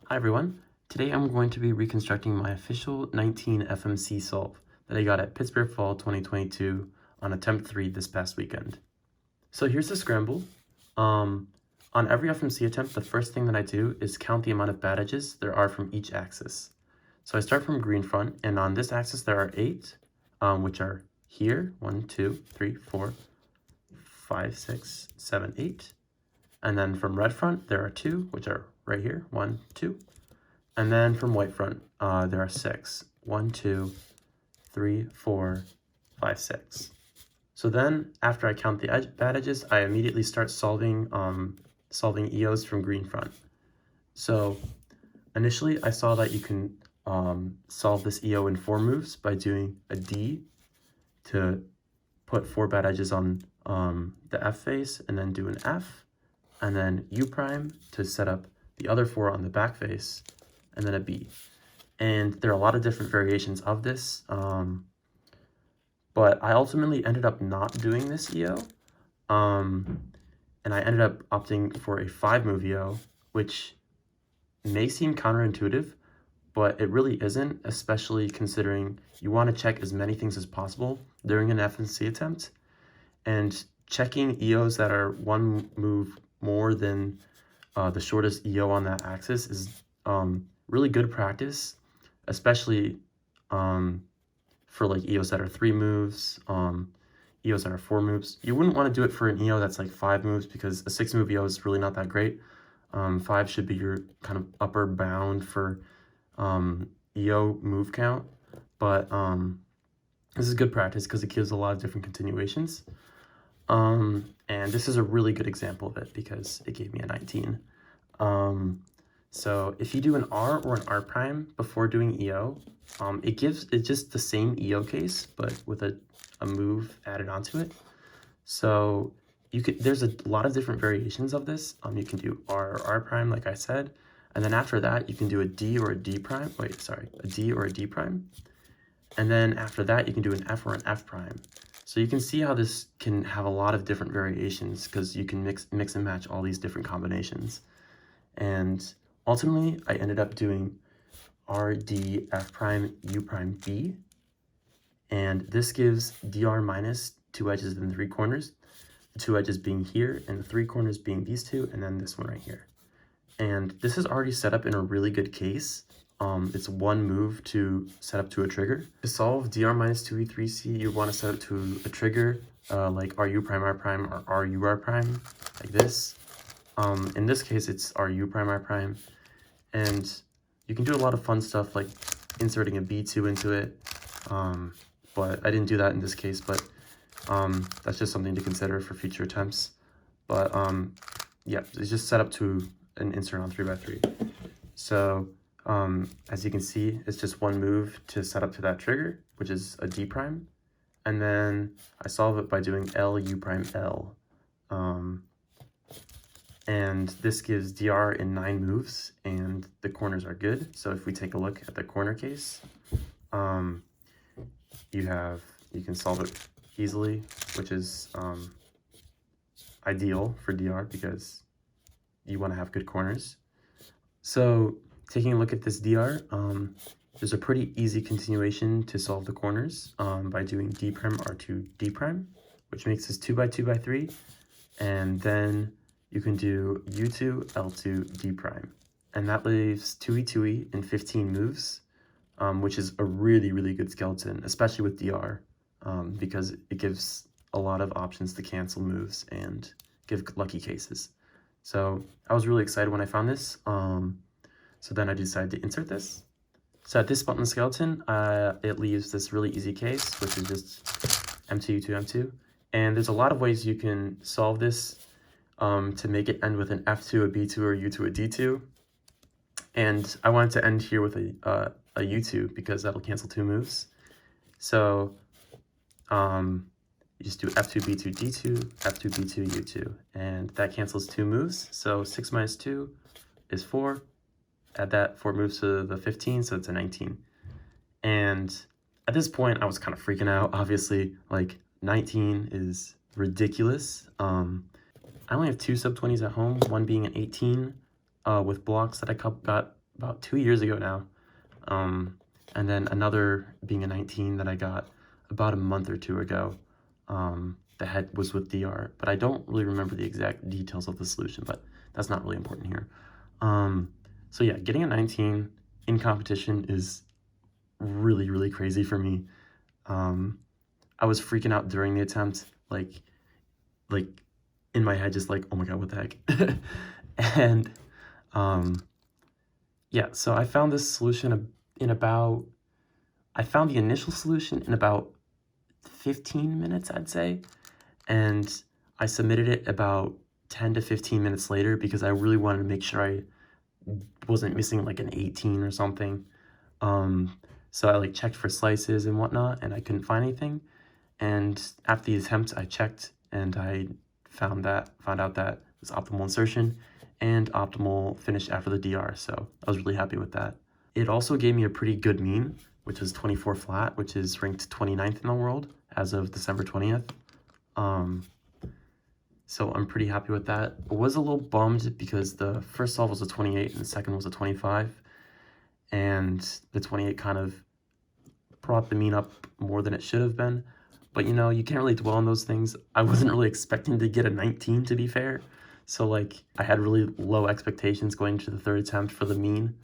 Hi everyone, today I'm going to be reconstructing my official 19 FMC solve that I got at Pittsburgh Fall 2022 on attempt 3 this past weekend. So here's the scramble. On every FMC attempt, the first thing that I do is count the amount of bad edges there are from each axis. So I start from green front, and on this axis there are 8, which are here, 1, 2, 3, 4, 5, 6, 7, 8. And then from red front, there are 2, which are right here, 1, 2. And then from white front, there are 6. 1, 2, 3, 4, 5, 6. So then, after I count the bad edges, I immediately start solving EOs from green front. So initially, I saw that you can solve this EO in 4 moves by doing a D to put 4 bad edges on the F face, and then do an F, and then U prime to set up the other 4 on the back face, and then a B. And there are a lot of different variations of this, but I ultimately ended up not doing this EO, and I ended up opting for a 5-move EO, which may seem counterintuitive, but it really isn't, especially considering you want to check as many things as possible during an FMC attempt, and checking EOs that are 1 move more than the shortest EO on that axis is really good practice, especially for like EOs that are 3 moves, EOs that are 4 moves. You wouldn't want to do it for an EO that's like 5 moves because a 6-move EO is really not that great. 5 should be your kind of upper bound for EO move count, but this is good practice because it gives a lot of different continuations. And this is a really good example of it because it gave me a 19. So if you do an R or an R prime before doing EO, it's just the same EO case, but with a move added onto it. So there's a lot of different variations of this. You can do R or R prime, like I said, and then after that, you can do a D or a D prime. A D or a D prime. And then after that, you can do an F or an F prime. So you can see how this can have a lot of different variations because you can mix and match all these different combinations. And ultimately, I ended up doing R, D, F prime, U prime, B. And this gives DR minus 2 edges and 3 corners. The 2 edges being here and the 3 corners being these 2, and then this one right here. And this is already set up in a really good case. It's 1 move to set up to a trigger. To solve DR minus 2E3C, you want to set it to a trigger like RU prime R prime or RU R prime, like this. In this case, it's RU prime R prime. And you can do a lot of fun stuff like inserting a B2 into it. But I didn't do that in this case, but that's just something to consider for future attempts. But yeah, it's just set up to an insert on 3x3. So as you can see, it's just 1 move to set up to that trigger, which is a D prime. And then I solve it by doing L, U prime, L. And this gives DR in 9 moves, and the corners are good. So if we take a look at the corner case, you can solve it easily, which is ideal for DR because you want to have good corners. So taking a look at this DR, there's a pretty easy continuation to solve the corners by doing D prime R2 D prime, which makes this 2x2x3, and then you can do U2 L2 D prime, and that leaves 2E2E in 15 moves, which is a really, really good skeleton, especially with DR, because it gives a lot of options to cancel moves and give lucky cases. So I was really excited when I found this. So then I decided to insert this. So at this spot in the skeleton, it leaves this really easy case, which is just M2, U2, M2. And there's a lot of ways you can solve this to make it end with an F2, a B2, or a U2, a D2. And I wanted to end here with a U2 because that'll cancel 2 moves. So you just do F2, B2, D2, F2, B2, U2, and that cancels 2 moves. So 6 minus 2 is 4. Add that 4 moves to the 15, so it's a 19. And at this point, I was kind of freaking out. Obviously, like 19 is ridiculous. I only have 2 sub-20s at home, one being an 18 with blocks that I got about 2 years ago now. And then another being a 19 that I got about a month or two ago. That was with DR, but I don't really remember the exact details of the solution, but that's not really important here. So yeah, getting a 19 in competition is really, really crazy for me. I was freaking out during the attempt, like in my head, just like, oh my God, what the heck? And yeah, so I found this solution I found the initial solution in about 15 minutes, I'd say. And I submitted it about 10 to 15 minutes later because I really wanted to make sure I wasn't missing like an 18 or something. So I like checked for slices and whatnot, and I couldn't find anything. And after the attempt, I checked and I found out that it was optimal insertion and optimal finish after the DR. So I was really happy with that. It also gave me a pretty good mean, which was 24 flat, which is ranked 29th in the world as of December 20th. So I'm pretty happy with that. I was a little bummed because the first solve was a 28 and the second was a 25. And the 28 kind of brought the mean up more than it should have been. But you know, you can't really dwell on those things. I wasn't really expecting to get a 19, to be fair. So like, I had really low expectations going into the third attempt for the mean.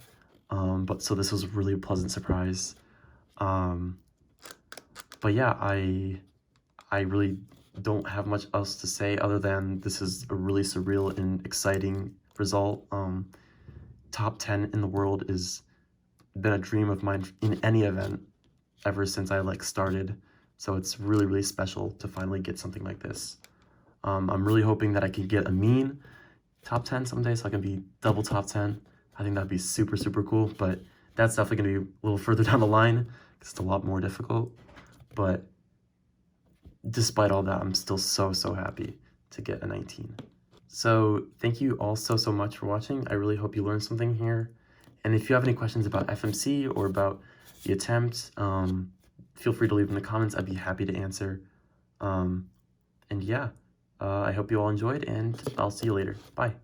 But so this was a really pleasant surprise. But yeah, I really don't have much else to say other than this is a really surreal and exciting result. Top 10 in the world has been a dream of mine in any event ever since I like started. So it's really, really special to finally get something like this. I'm really hoping that I can get a mean top 10 someday so I can be double top 10. I think that'd be super, super cool, but that's definitely gonna be a little further down the line because it's a lot more difficult. But despite all that, I'm still so happy to get a 19. So thank you all so much for watching. I really hope you learned something here. And if you have any questions about FMC or about the attempt, feel free to leave in the comments. I'd be happy to answer. And yeah, I hope you all enjoyed, and I'll see you later. Bye.